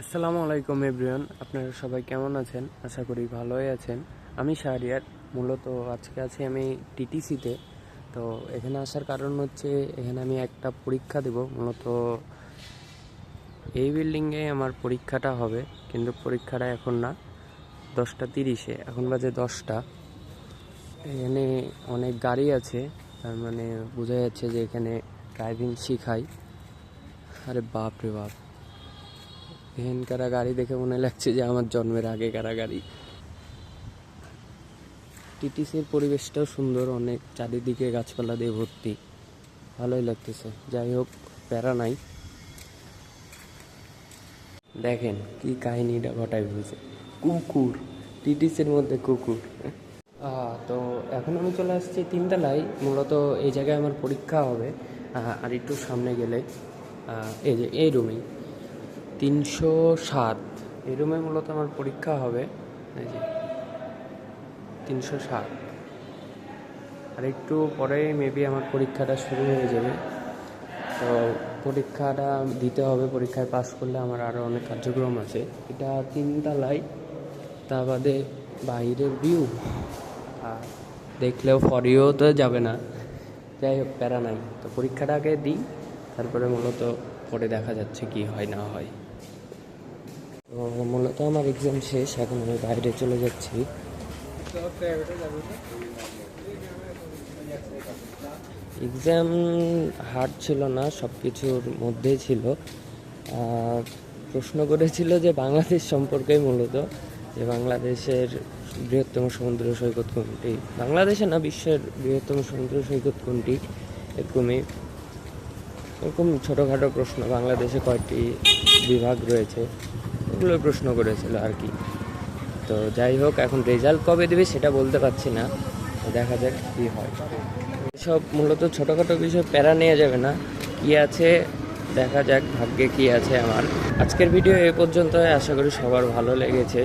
আসসালামু আলাইকুম এভরিওয়ান, আপনারা সবাই কেমন আছেন? আশা করি ভালোই আছেন। আমি শাহরিয়ার, মূলত আজকে আছি আমি টিটিসিতে। তো এখানে আসার কারণ হচ্ছে এখানে আমি একটা পরীক্ষা দেব। মূলত এই বিল্ডিংয়ে আমার পরীক্ষাটা হবে, কিন্তু পরীক্ষাটা এখন না, 10:30-এ, এখন বাজে 10টা। এখানে অনেক গাড়ি আছে, তার মানে বোঝা যাচ্ছে যে এখানে ড্রাইভিং শেখায়। আরে বাপ রে বাপ, এখানকার গাড়ি দেখে মনে লাগছে যে আমার জন্মের আগেকার গাড়ি। টিটিসির পরিবেশটাও সুন্দর, অনেক চারিদিকে গাছপালা দিয়ে ভর্তি, ভালোই লাগতেছে। যাই হোক, প্যারা নাই। দেখেন কি কাহিনীটা ঘটায় ফেলছে, কুকুর, টিটিসির মধ্যে কুকুর। তো এখন আমি চলে আসছি 3তলায়। মূলত এই জায়গায় আমার পরীক্ষা হবে। আর একটু সামনে গেলে এই যে এই রুমেই 307, এই রুমে মূলত আমার পরীক্ষা হবে। এই যে 307, আর একটু পরে মেবি আমার পরীক্ষাটা শুরু হয়ে যাবে। তো পরীক্ষাটা দিতে হবে, পরীক্ষায় পাস করলে আমার আরও অনেক কার্যক্রম আছে। এটা 3তলায়, তা বাদে বাইরের ভিউ দেখলেও ফরিও তো যাবে না। যাই হোক, প্যারা নাই। তো পরীক্ষাটা আগে দিই, তারপরে মূলত পরে দেখা যাচ্ছে কি হয় না হয়। তো মূলত আমার এক্সাম শেষ, এখন আমি বাইরে চলে যাচ্ছি। এক্সাম হার্ড ছিল না, সব কিছুর মধ্যেই ছিল। প্রশ্ন করেছিল যে বাংলাদেশ সম্পর্কে, মূলত যে বাংলাদেশের বৃহত্তম সমুদ্র সৈকত কোনটি, বাংলাদেশে না বিশ্বের বৃহত্তম সমুদ্র সৈকত কোনটি, এরকম ছোটোখাটো প্রশ্ন। বাংলাদেশে কয়টি বিভাগ রয়েছে, এগুলো প্রশ্ন করেছিল আর কি। তো যাই হোক, এখন রেজাল্ট কবে দেবে সেটা বলতে পারছি না, দেখা যাক কী হয়। এসব মূলত ছোটোখাটো বিষয় প্যারা নেওয়া যাবে না, কী আছে দেখা যাক, ভাগ্যে কী আছে আমার। আজকের ভিডিও এ পর্যন্ত, আশা করি সবার ভালো লেগেছে।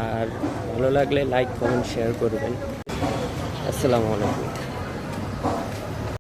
আর ভালো লাগলে লাইক, কমেন্ট, শেয়ার করবেন। আসসালামু আলাইকুম।